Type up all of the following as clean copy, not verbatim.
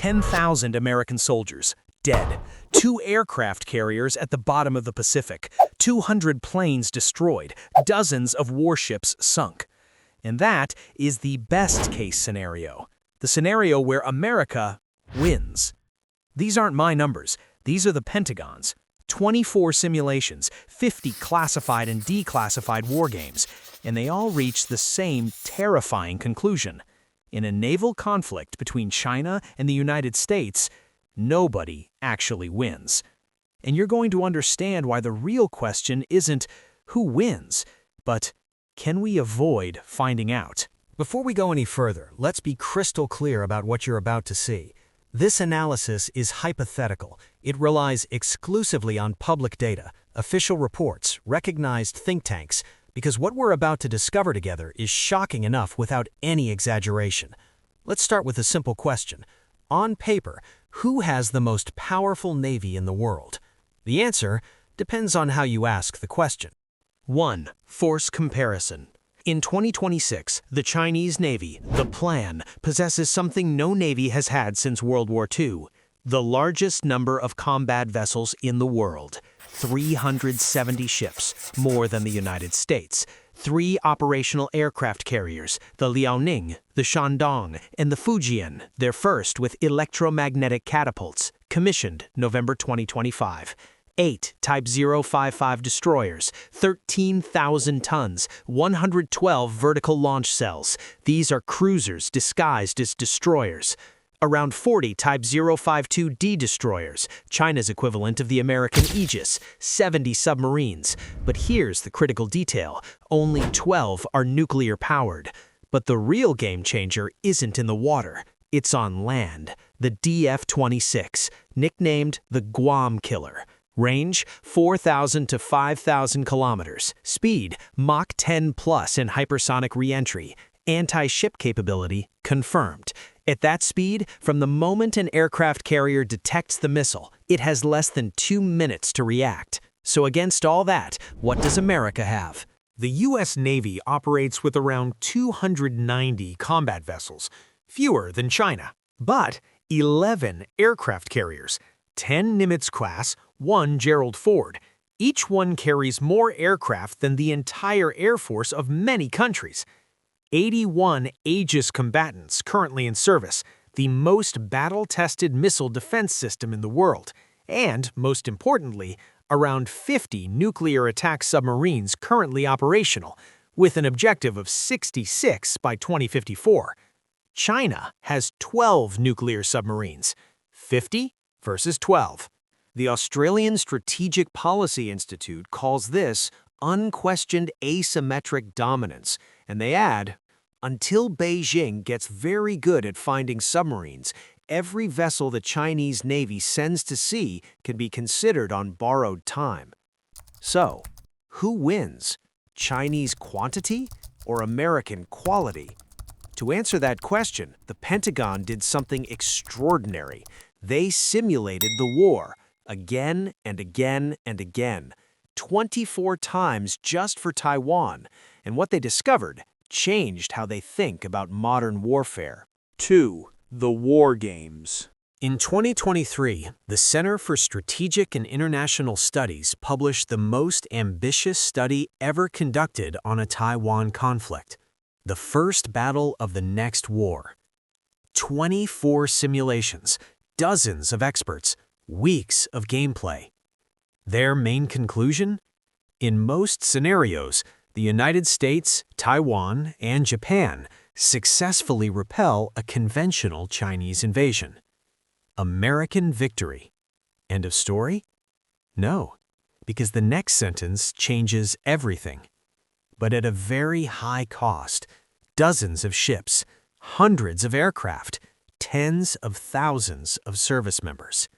10,000 American soldiers dead, 2 aircraft carriers at the bottom of the Pacific, 200 planes destroyed, dozens of warships sunk. And that is the best-case scenario, the scenario where America wins. These aren't my numbers, these are the Pentagon's. 24 simulations, 50 classified and declassified war games, and they all reach the same terrifying conclusion. In a naval conflict between China and the United States, nobody actually wins. And you're going to understand why the real question isn't who wins, but can we avoid finding out? Before we go any further, let's be crystal clear about what you're about to see. This analysis is hypothetical. It relies exclusively on public data, official reports, recognized think tanks, because what we're about to discover together is shocking enough without any exaggeration. Let's start with a simple question. On paper, who has the most powerful navy in the world? The answer depends on how you ask the question. 1. Force comparison. In 2026, the Chinese Navy, the Plan, possesses something no navy has had since World War II, the largest number of combat vessels in the world. 370 ships, more than the United States. 3 operational aircraft carriers, the Liaoning, the Shandong, and the Fujian, their first with electromagnetic catapults, commissioned November 2025. 8 Type 055 destroyers, 13,000 tons, 112 vertical launch cells. These are cruisers disguised as destroyers. Around 40 Type 052D destroyers, China's equivalent of the American Aegis, 70 submarines. But here's the critical detail, only 12 are nuclear-powered. But the real game changer isn't in the water, it's on land. The DF-26, nicknamed the Guam Killer. Range, 4,000 to 5,000 kilometers. Speed, Mach 10 plus in hypersonic re-entry. Anti-ship capability, confirmed. At that speed, from the moment an aircraft carrier detects the missile, it has less than 2 minutes to react. So against all that, what does America have? The U.S. Navy operates with around 290 combat vessels, fewer than China, but 11 aircraft carriers, 10 Nimitz-class, 1 Gerald Ford. Each one carries more aircraft than the entire Air Force of many countries. 81 Aegis combatants currently in service, the most battle-tested missile defense system in the world, and, most importantly, around 50 nuclear attack submarines currently operational, with an objective of 66 by 2054. China has 12 nuclear submarines, 50 versus 12. The Australian Strategic Policy Institute calls this unquestioned asymmetric dominance, and they add, until Beijing gets very good at finding submarines, every vessel the Chinese Navy sends to sea can be considered on borrowed time. So, who wins? Chinese quantity or American quality? To answer that question, the Pentagon did something extraordinary. They simulated the war, again and again and again, 24 times just for Taiwan, and what they discovered changed how they think about modern warfare. 2. The War Games. In 2023, the Center for Strategic and International Studies published the most ambitious study ever conducted on a Taiwan conflict, the first battle of the next war. 24 simulations, dozens of experts, weeks of gameplay. Their main conclusion? In most scenarios, the United States, Taiwan, and Japan successfully repel a conventional Chinese invasion. American victory. End of story? No, because the next sentence changes everything. But at a very high cost, dozens of ships, hundreds of aircraft, tens of thousands of service members.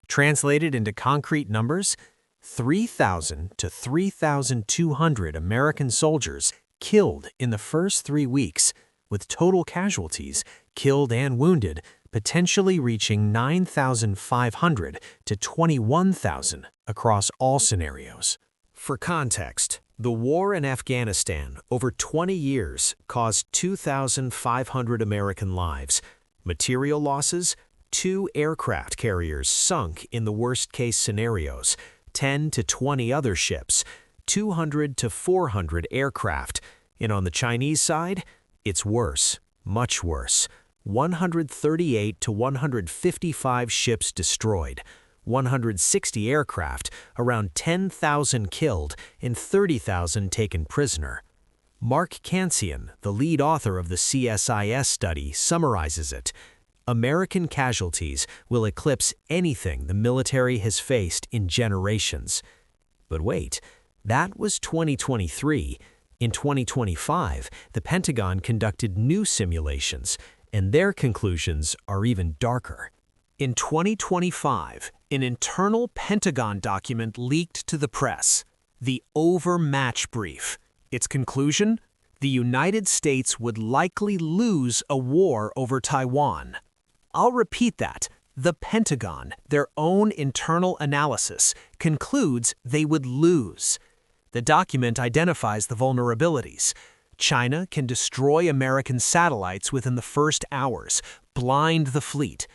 Translated into concrete numbers, 3,000 to 3,200 American soldiers killed in the first 3 weeks, with total casualties, killed and wounded, potentially reaching 9,500 to 21,000 across all scenarios. For context, the war in Afghanistan over 20 years caused 2,500 American lives, material losses, 2 aircraft carriers sunk in the worst-case scenarios, 10 to 20 other ships, 200 to 400 aircraft. And on the Chinese side, it's worse, much worse. 138 to 155 ships destroyed, 160 aircraft, around 10,000 killed, and 30,000 taken prisoner. Mark Kansian, the lead author of the CSIS study, summarizes it. American casualties will eclipse anything the military has faced in generations. But wait, that was 2023. In 2025, the Pentagon conducted new simulations, and their conclusions are even darker. In 2025, an internal Pentagon document leaked to the press, the Overmatch Brief. Its conclusion? The United States would likely lose a war over Taiwan. I'll repeat that. The Pentagon, their own internal analysis, concludes they would lose. The document identifies the vulnerabilities. China can destroy American satellites within the first hours, blind the fleet.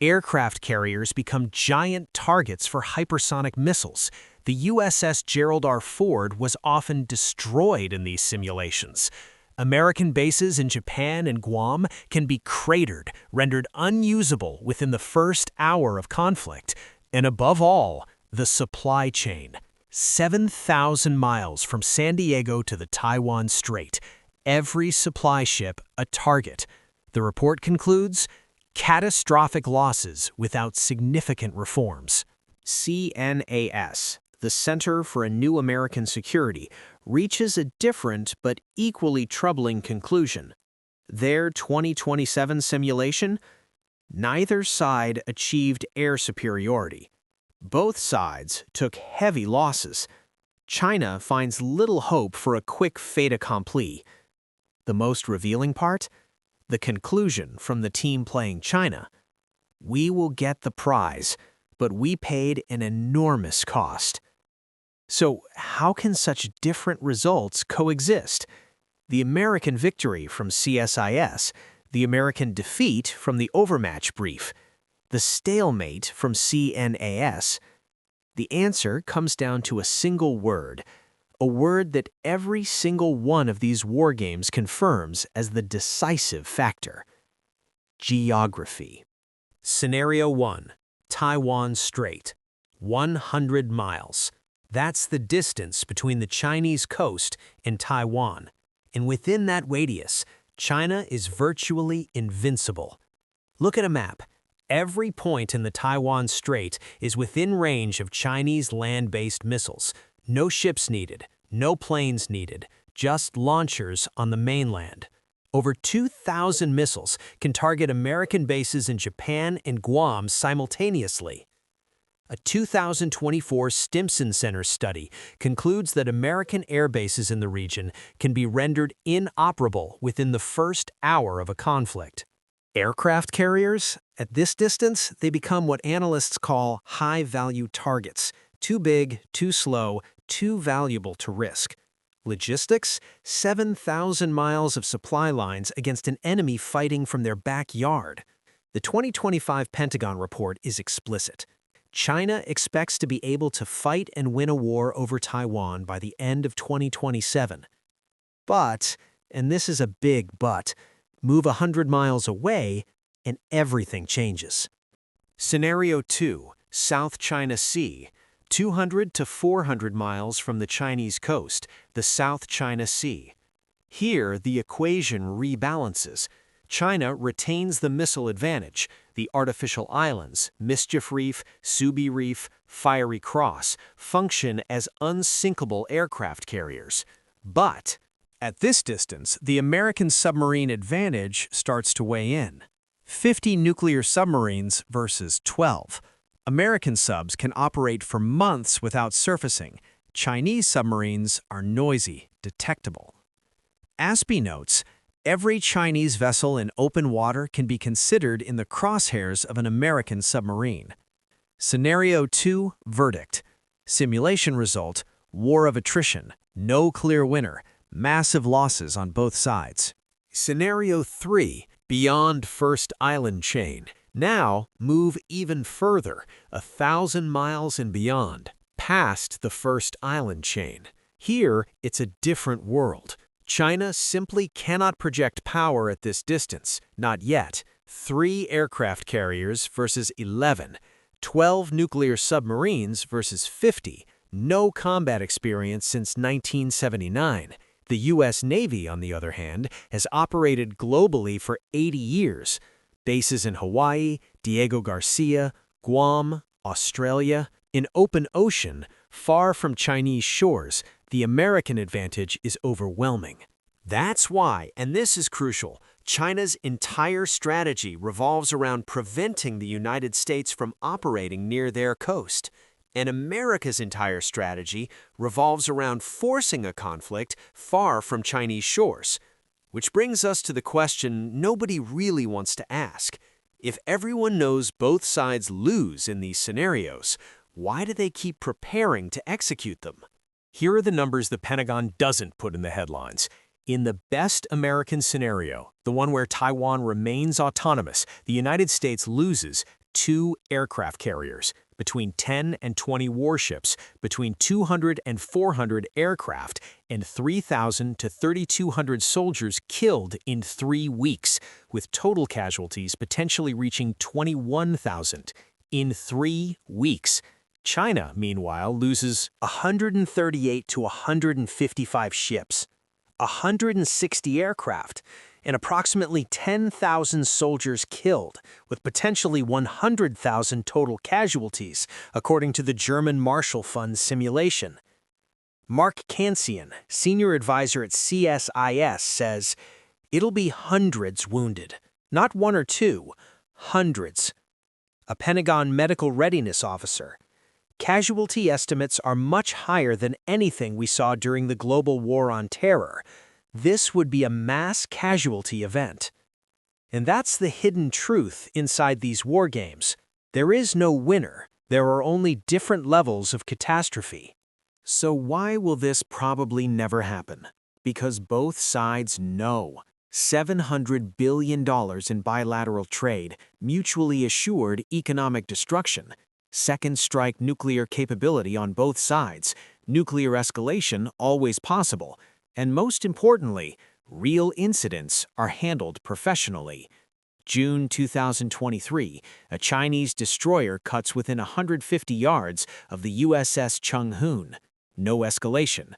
Aircraft carriers become giant targets for hypersonic missiles. The USS Gerald R. Ford was often destroyed in these simulations. American bases in Japan and Guam can be cratered, rendered unusable within the first hour of conflict. And above all, the supply chain. 7,000 miles from San Diego to the Taiwan Strait. Every supply ship a target. The report concludes, catastrophic losses without significant reforms. CNAS, the Center for a New American Security, reaches a different but equally troubling conclusion. Their 2027 simulation? Neither side achieved air superiority. Both sides took heavy losses. China finds little hope for a quick fait accompli. The most revealing part? The conclusion from the team playing China. We will get the prize, but we paid an enormous cost. So how can such different results coexist? The American victory from CSIS, the American defeat from the Overmatch Brief, the stalemate from CNAS. The answer comes down to a single word, a word that every single one of these war games confirms as the decisive factor: geography. Scenario 1, Taiwan Strait, 100 miles. That's the distance between the Chinese coast and Taiwan. And within that radius, China is virtually invincible. Look at a map. Every point in the Taiwan Strait is within range of Chinese land-based missiles. No ships needed, no planes needed, just launchers on the mainland. Over 2,000 missiles can target American bases in Japan and Guam simultaneously. A 2024 Stimson Center study concludes that American air bases in the region can be rendered inoperable within the first hour of a conflict. Aircraft carriers? At this distance, they become what analysts call high-value targets. Too big, too slow, too valuable to risk. Logistics? 7,000 miles of supply lines against an enemy fighting from their backyard. The 2025 Pentagon report is explicit. China expects to be able to fight and win a war over Taiwan by the end of 2027. But, and this is a big but, move 100 miles away and everything changes. Scenario 2, South China Sea, 200 to 400 miles from the Chinese coast, the South China Sea. Here, the equation rebalances. China retains the missile advantage. The artificial islands, Mischief Reef, Subi Reef, Fiery Cross, function as unsinkable aircraft carriers. But at this distance, the American submarine advantage starts to weigh in. 50 nuclear submarines versus 12. American subs can operate for months without surfacing. Chinese submarines are noisy, detectable. Aspie notes, every Chinese vessel in open water can be considered in the crosshairs of an American submarine. Scenario 2, verdict. Simulation result, war of attrition, no clear winner, massive losses on both sides. Scenario 3, beyond first island chain. Now, move even further, 1,000 miles and beyond, past the first island chain. Here, it's a different world. China simply cannot project power at this distance, not yet. 3 aircraft carriers versus 11, 12 nuclear submarines versus 50, no combat experience since 1979. The U.S. Navy, on the other hand, has operated globally for 80 years. Bases in Hawaii, Diego Garcia, Guam, Australia. In open ocean, far from Chinese shores, the American advantage is overwhelming. That's why, and this is crucial, China's entire strategy revolves around preventing the United States from operating near their coast. And America's entire strategy revolves around forcing a conflict far from Chinese shores. Which brings us to the question nobody really wants to ask. If everyone knows both sides lose in these scenarios, why do they keep preparing to execute them? Here are the numbers the Pentagon doesn't put in the headlines. In the best American scenario, the one where Taiwan remains autonomous, the United States loses 2 aircraft carriers, between 10 and 20 warships, between 200 and 400 aircraft, and 3,000 to 3,200 soldiers killed in 3 weeks, with total casualties potentially reaching 21,000 in 3 weeks. China, meanwhile, loses 138 to 155 ships, 160 aircraft, and approximately 10,000 soldiers killed, with potentially 100,000 total casualties, according to the German Marshall Fund simulation. Mark Kansian, senior advisor at CSIS, says, "It'll be hundreds wounded, not 1 or 2, hundreds." A Pentagon medical readiness officer, "Casualty estimates are much higher than anything we saw during the global war on terror. This would be a mass casualty event." And that's the hidden truth inside these war games. There is no winner. There are only different levels of catastrophe. So why will this probably never happen? Because both sides know. $700 billion in bilateral trade, mutually assured economic destruction, second strike nuclear capability on both sides, nuclear escalation always possible, and most importantly, real incidents are handled professionally. June 2023, a Chinese destroyer cuts within 150 yards of the USS Chung Hoon. No escalation.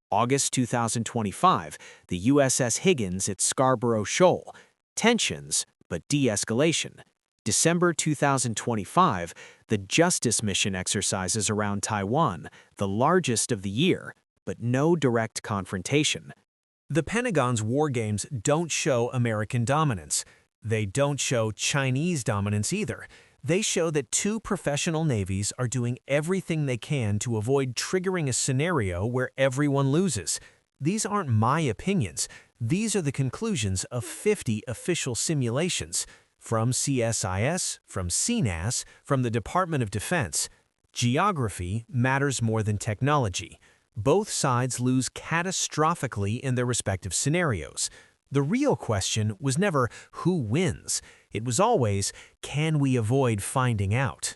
August 2025, the USS Higgins at Scarborough Shoal. Tensions, but de-escalation. December 2025, the Justice Mission exercises around Taiwan, the largest of the year, but no direct confrontation. The Pentagon's war games don't show American dominance. They don't show Chinese dominance either. They show that 2 professional navies are doing everything they can to avoid triggering a scenario where everyone loses. These aren't my opinions. These are the conclusions of 50 official simulations, from CSIS, from CNAS, from the Department of Defense. Geography matters more than technology. Both sides lose catastrophically in their respective scenarios. The real question was never who wins. It was always, can we avoid finding out?